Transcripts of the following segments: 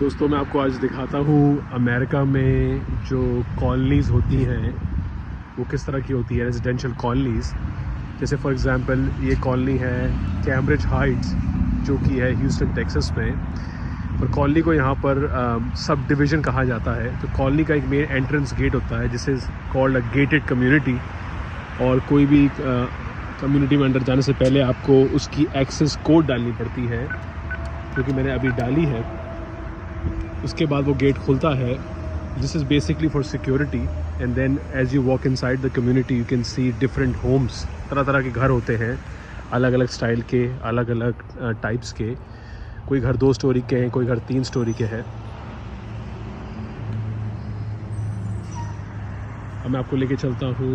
दोस्तों मैं आपको आज दिखाता हूँ अमेरिका में जो कॉलोनीज़ होती हैं वो किस तरह की होती है, रेजिडेंशियल कॉलोनीज़। जैसे फॉर एग्जांपल ये कॉलोनी है कैम्ब्रिज हाइट्स जो कि है ह्यूस्टन टेक्सास में। और कॉलोनी को यहाँ पर सब डिवीज़न कहा जाता है। तो कॉलोनी का एक मेन एंट्रेंस गेट होता है जिसे कॉल्ड अ गेटेड कम्युनिटी। और कोई भी कम्युनिटी में अंदर जाने से पहले आपको उसकी एक्सेस कोड डालनी पड़ती है, जो कि मैंने अभी डाली है। उसके बाद वो गेट खुलता है। This is basically for security. And then as you walk inside the community you can see different homes. तरह तरह के घर होते हैं, अलग अलग स्टाइल के, अलग अलग टाइप्स के। कोई घर 2 स्टोरी के हैं, कोई घर 3 स्टोरी के हैं। अब मैं आपको लेके चलता हूँ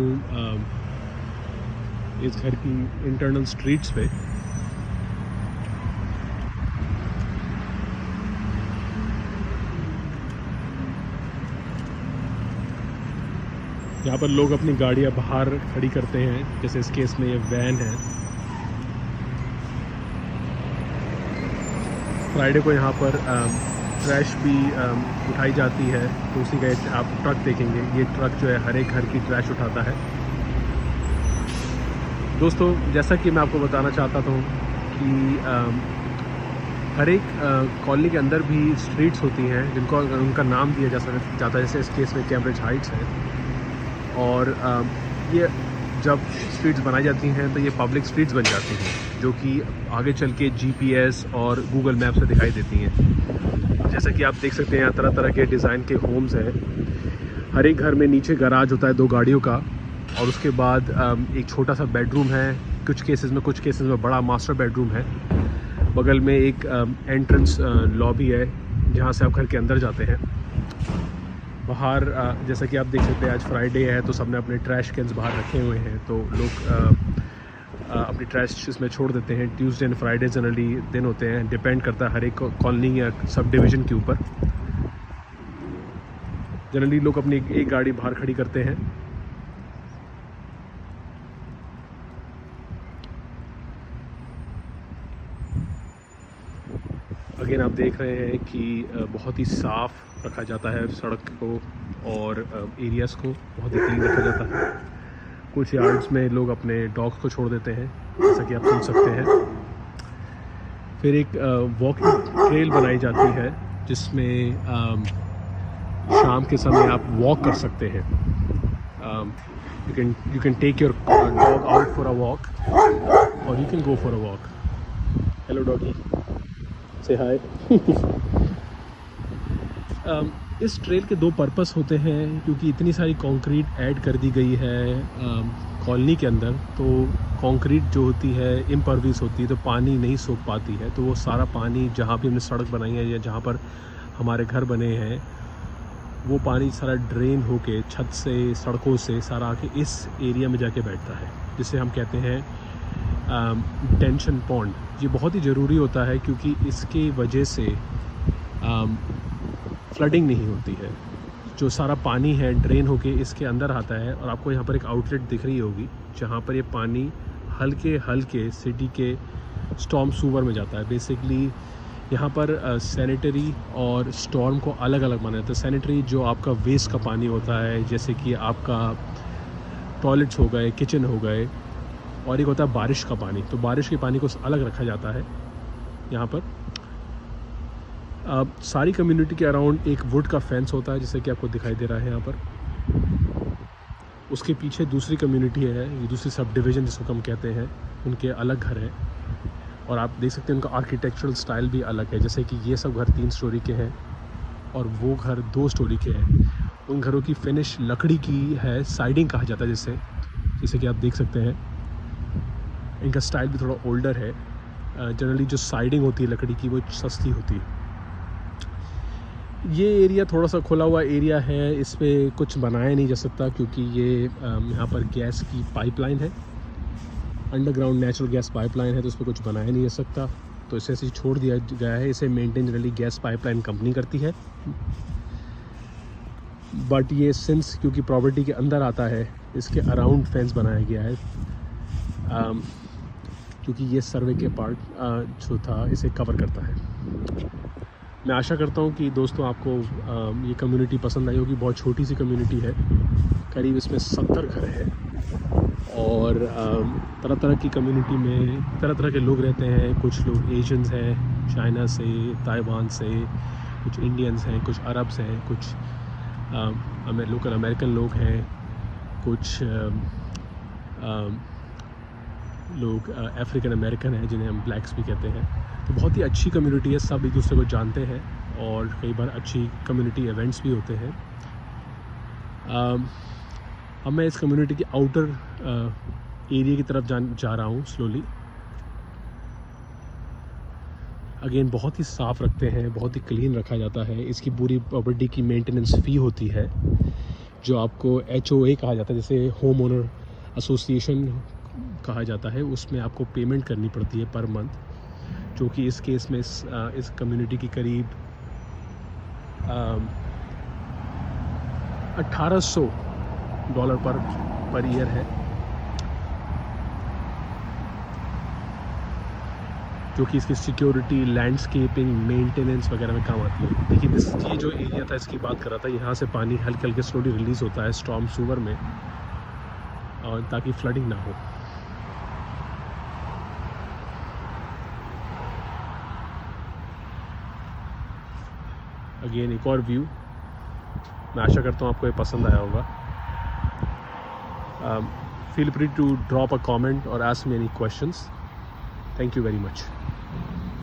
इस घर की इंटरनल स्ट्रीट्स पे। यहाँ पर लोग अपनी गाड़ियाँ बाहर खड़ी करते हैं, जैसे इस केस में ये वैन है। फ्राइडे को यहाँ पर ट्रैश भी उठाई जाती है। तो उसी का आप ट्रक देखेंगे, ये ट्रक जो है हर एक घर की ट्रैश उठाता है। दोस्तों जैसा कि मैं आपको बताना चाहता था कि हर एक कॉलोनी के अंदर भी स्ट्रीट्स होती हैं जिनको उनका नाम दिया जाता है। जैसे इस केस में कैम्ब्रिज हाइट्स है। और ये जब स्ट्रीट्स बनाई जाती हैं तो ये पब्लिक स्ट्रीट्स बन जाती हैं, जो कि आगे चल के जीपीएस और गूगल मैप से दिखाई देती हैं। जैसा कि आप देख सकते हैं यहाँ तरह तरह के डिज़ाइन के होम्स हैं। हर एक घर में नीचे गराज होता है 2 गाड़ियों का, और उसके बाद एक छोटा सा बेडरूम है। कुछ केसेस में बड़ा मास्टर बेडरूम है। बगल में एक एंट्रेंस लॉबी है जहाँ से आप घर के अंदर जाते हैं। बाहर जैसा कि आप देख सकते हैं आज फ्राइडे है तो सबने अपने ट्रैश कैंस बाहर रखे हुए हैं। तो लोग अपनी ट्रैश इसमें छोड़ देते हैं। ट्यूसडे एंड फ्राइडे जनरली दिन होते हैं, डिपेंड करता है हर एक कॉलोनी या सब डिवीज़न के ऊपर। जनरली लोग अपनी एक गाड़ी बाहर खड़ी करते हैं। अगेन आप देख रहे हैं कि बहुत ही साफ़ रखा जाता है सड़क को, और एरियाज़ को बहुत ही क्लीन रखा जाता है। कुछ यार्ड्स में लोग अपने डॉग्स को छोड़ देते हैं, जैसा कि आप सुन सकते हैं। फिर एक वॉकिंग ट्रेल बनाई जाती है जिसमें शाम के समय आप वॉक कर सकते हैं। You can take your dog out for a walk, और you can go for a walk. Hello doggy, say hi. इस ट्रेल के 2 पर्पस होते हैं, क्योंकि इतनी सारी कंक्रीट ऐड कर दी गई है कॉलोनी के अंदर। तो कंक्रीट जो होती है इम्परवियस होती है, तो पानी नहीं सोख पाती है। तो वो सारा पानी जहाँ भी हमने सड़क बनाई है या जहाँ पर हमारे घर बने हैं, वो पानी सारा ड्रेन होके छत से, सड़कों से सारा आके इस एरिया में जाके बैठता है, जिसे हम कहते हैं टेंशन पॉन्ड। ये बहुत ही ज़रूरी होता है क्योंकि इसके वजह से फ्लडिंग नहीं होती है। जो सारा पानी है ड्रेन होके इसके अंदर आता है, और आपको यहाँ पर एक आउटलेट दिख रही होगी जहाँ पर ये पानी हल्के हल्के सिटी के स्टॉर्म सूवर में जाता है। बेसिकली यहाँ पर सैनिटरी और स्टॉर्म को अलग अलग माना जाता है। सैनिटरी जो आपका वेस्ट का पानी होता है, जैसे कि आपका टॉयलेट्स हो गए, किचन हो गए, और एक होता है बारिश का पानी। तो बारिश के पानी को अलग रखा जाता है यहाँ पर। सारी कम्युनिटी के अराउंड एक वुड का फेंस होता है, जैसे कि आपको दिखाई दे रहा है यहाँ पर। उसके पीछे दूसरी कम्युनिटी है, ये दूसरी सब डिवीज़न जिसको हम कहते हैं, उनके अलग घर हैं। और आप देख सकते हैं उनका आर्किटेक्चरल स्टाइल भी अलग है। जैसे कि ये सब घर 3 स्टोरी के हैं और वो घर 2 स्टोरी के हैं। उन घरों की फिनिश लकड़ी की है, साइडिंग कहा जाता है जिसे, जैसे कि आप देख सकते हैं। इनका स्टाइल भी थोड़ा ओल्डर है। जनरली जो साइडिंग होती है लकड़ी की वो सस्ती होती है। ये एरिया थोड़ा सा खुला हुआ एरिया है, इस पर कुछ बनाया नहीं जा सकता क्योंकि ये यहाँ पर गैस की पाइपलाइन है, अंडरग्राउंड नेचुरल गैस पाइपलाइन है, तो उस पर कुछ बनाया नहीं जा सकता। तो इसे ऐसे छोड़ दिया गया है। इसे maintain generally gas pipeline company करती है। बट ये सिंस क्योंकि प्रॉपर्टी के अंदर आता है, इसके अराउंड फेंस बनाया गया है, क्योंकि ये सर्वे के पार्ट जो था इसे कवर करता है। मैं आशा करता हूँ कि दोस्तों आपको ये कम्युनिटी पसंद आई होगी। बहुत छोटी सी कम्युनिटी है, करीब इसमें 70 घर है और तरह तरह की कम्युनिटी में तरह तरह के लोग रहते हैं। कुछ लोग एशियंस हैं, चाइना से, ताइवान से, कुछ इंडियंस हैं, कुछ अरब्स हैं, कुछ लोकल अमेरिकन लोग हैं, कुछ लोग अफ्रीकन अमेरिकन हैं जिन्हें हम ब्लैक्स भी कहते हैं। तो बहुत ही अच्छी कम्युनिटी है, सब एक दूसरे को जानते हैं और कई बार अच्छी कम्युनिटी इवेंट्स भी होते हैं। अब मैं इस कम्युनिटी के आउटर एरिया की तरफ जा रहा हूँ स्लोली। अगेन बहुत ही साफ़ रखते हैं, बहुत ही क्लीन रखा जाता है। इसकी पूरी प्रॉपर्टी की मेंटेनेंस फ़ी होती है जो आपको HOA कहा जाता है, जैसे होम ओनर एसोसिएशन कहा जाता है। उसमें आपको पेमेंट करनी पड़ती है पर मंथ, जो कि इस केस में इस कम्युनिटी की करीब $1800 पर ईयर है, जो कि इसकी सिक्योरिटी, लैंडस्केपिंग, मेंटेनेंस वगैरह में काम आती है। देखिए ये जो एरिया था इसकी बात कर रहा था, यहाँ से पानी हल्के हल्के स्लोली रिलीज़ होता है स्टॉर्म सूवर में, और ताकि फ्लडिंग ना हो। अगेन एक और व्यू, मैं आशा करता हूँ आपको ये पसंद आया होगा। Feel free to drop a comment और ask me any questions. Thank you very much.